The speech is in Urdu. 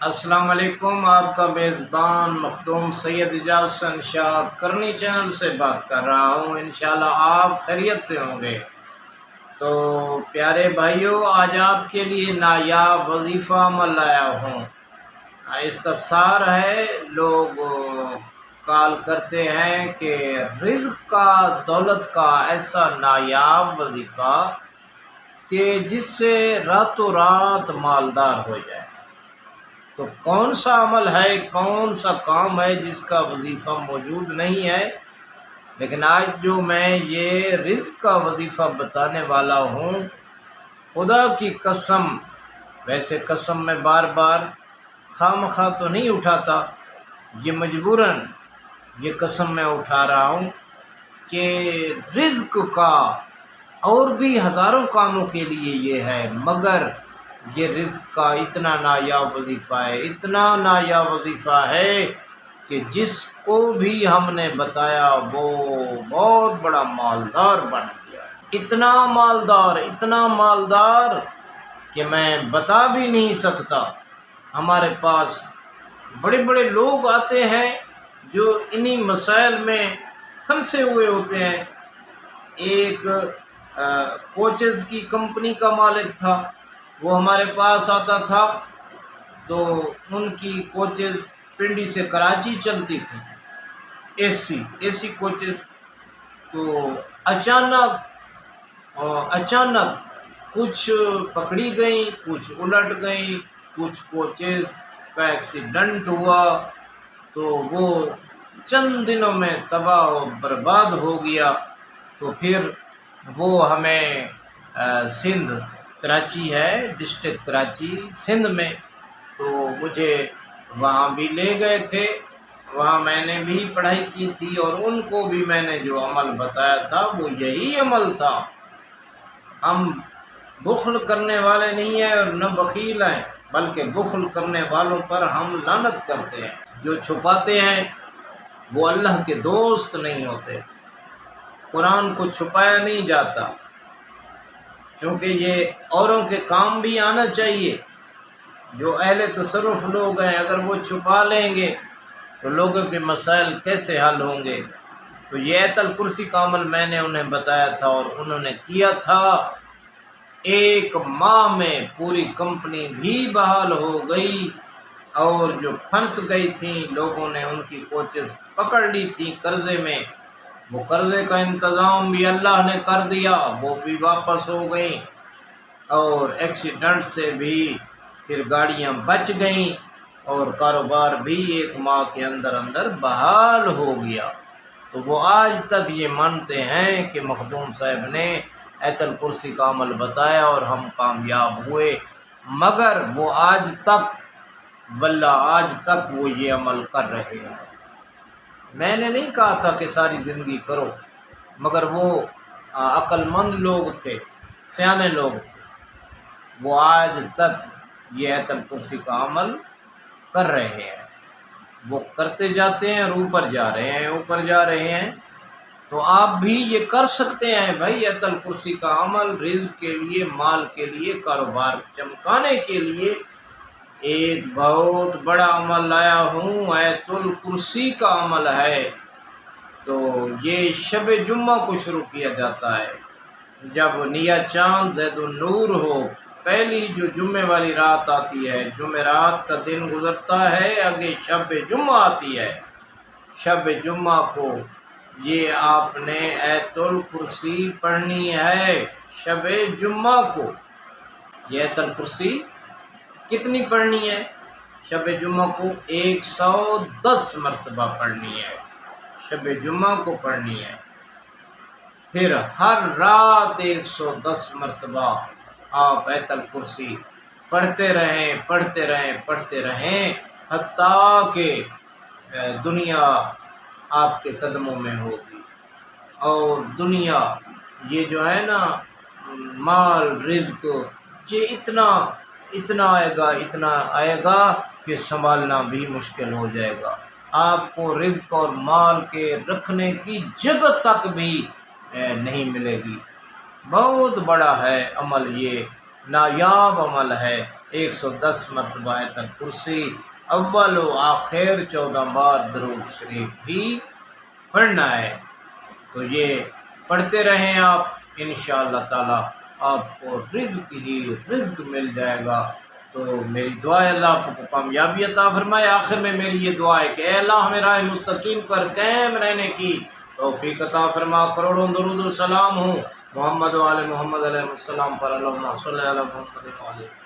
السلام علیکم، آپ کا میزبان مخدوم سید اعجاز حسن شاہ کرنی چینل سے بات کر رہا ہوں۔ انشاءاللہ آپ خیریت سے ہوں گے۔ تو پیارے بھائیوں، آج آپ کے لیے نایاب وظیفہ عمل لایا ہوں۔ استفسار ہے، لوگ کال کرتے ہیں کہ رزق کا، دولت کا ایسا نایاب وظیفہ کہ جس سے راتوں رات مالدار ہو جائے، تو کون سا عمل ہے، کون سا کام ہے جس کا وظیفہ موجود نہیں ہے؟ لیکن آج جو میں یہ رزق کا وظیفہ بتانے والا ہوں، خدا کی قسم، ویسے قسم میں بار بار خواہ تو نہیں اٹھاتا، یہ مجبوراً یہ قسم میں اٹھا رہا ہوں کہ رزق کا اور بھی ہزاروں کاموں کے لیے یہ ہے، مگر یہ رزق کا اتنا نایاب وظیفہ ہے، اتنا نایاب وظیفہ ہے کہ جس کو بھی ہم نے بتایا وہ بہت بڑا مالدار بن گیا۔ اتنا مالدار کہ میں بتا بھی نہیں سکتا۔ ہمارے پاس بڑے بڑے لوگ آتے ہیں جو انہی مسائل میں پھنسے ہوئے ہوتے ہیں۔ ایک کوچز کی کمپنی کا مالک تھا، وہ ہمارے پاس آتا تھا، تو ان کی کوچز پنڈی سے کراچی چلتی تھی، اے سی کوچز۔ تو اچانک کچھ پکڑی گئیں، کچھ الٹ گئیں، کچھ کوچز کا ایکسیڈنٹ ہوا، تو وہ چند دنوں میں تباہ و برباد ہو گیا۔ تو پھر وہ ہمیں سندھ، کراچی ہے، ڈسٹرکٹ کراچی سندھ میں، تو مجھے وہاں بھی لے گئے تھے۔ وہاں میں نے بھی پڑھائی کی تھی، اور ان کو بھی میں نے جو عمل بتایا تھا وہ یہی عمل تھا۔ ہم بخل کرنے والے نہیں ہیں اور نہ بخیل ہیں، بلکہ بخل کرنے والوں پر ہم لعنت کرتے ہیں۔ جو چھپاتے ہیں وہ اللہ کے دوست نہیں ہوتے۔ قرآن کو چھپایا نہیں جاتا، کیونکہ یہ اوروں کے کام بھی آنا چاہیے۔ جو اہل تصرف لوگ ہیں، اگر وہ چھپا لیں گے تو لوگوں کے مسائل کیسے حل ہوں گے؟ تو یہ آیت الکرسی کا عمل میں نے انہیں بتایا تھا، اور انہوں نے کیا تھا۔ 1 ماہ میں پوری کمپنی بھی بحال ہو گئی، اور جو پھنس گئی تھیں لوگوں نے ان کی کوچز پکڑ لی تھی قرضے میں، وہ قرضے کا انتظام بھی اللہ نے کر دیا، وہ بھی واپس ہو گئیں، اور ایکسیڈنٹ سے بھی پھر گاڑیاں بچ گئیں، اور کاروبار بھی 1 ماہ کے اندر بحال ہو گیا۔ تو وہ آج تک یہ مانتے ہیں کہ مخدوم صاحب نے آیت الکرسی کا عمل بتایا اور ہم کامیاب ہوئے، مگر وہ آج تک وہ یہ عمل کر رہے ہیں۔ میں نے نہیں کہا تھا کہ ساری زندگی کرو، مگر وہ عقل مند لوگ تھے، سیانے لوگ تھے، وہ آج تک یہ آیت الکرسی کا عمل کر رہے ہیں۔ وہ کرتے جاتے ہیں اور اوپر جا رہے ہیں۔ تو آپ بھی یہ کر سکتے ہیں بھائی، آیت الکرسی کا عمل رزق کے لیے، مال کے لیے، کاروبار چمکانے کے لیے ایک بہت بڑا عمل لایا ہوں۔ آیت الکرسی کا عمل ہے، تو یہ شب جمعہ کو شروع کیا جاتا ہے، جب نیا چاند زید النور ہو، پہلی جو جمعے والی رات آتی ہے، جمعرات کا دن گزرتا ہے، آگے شب جمعہ آتی ہے۔ شب جمعہ کو یہ آپ نے آیت الکرسی پڑھنی ہے۔ شب جمعہ کو یہ آیت الکرسی کتنی پڑھنی ہے؟ شب جمعہ کو 110 مرتبہ پڑھنی ہے، شب جمعہ کو پڑھنی ہے۔ پھر ہر رات 110 مرتبہ آپ آیت الکرسی پڑھتے رہیں حتیٰ کہ دنیا آپ کے قدموں میں ہوگی، اور دنیا یہ جو ہے نا، مال رزق، یہ اتنا آئے گا کہ سنبھالنا بھی مشکل ہو جائے گا۔ آپ کو رزق اور مال کے رکھنے کی جگہ تک بھی نہیں ملے گی۔ بہت بڑا ہے عمل، یہ نایاب عمل ہے۔ 110 مرتبہ آیت الکرسی، اول و آخر 14 بار درود شریف بھی پڑھنا ہے۔ تو یہ پڑھتے رہیں آپ، انشاءاللہ تعالی آپ کو رزق ہی رزق مل جائے گا۔ تو میری دعا ہے اللہ آپ کو کامیابی عطا فرمائے۔ آخر میں میری یہ دعا ہے کہ اے اللہ ہمیں راہ مستقیم پر قائم رہنے کی توفیق عطا فرما۔ کروڑوں درود و سلام ہوں محمد و آل محمد علیہ السلام پر، اللہم صلی علی محمد و آلہ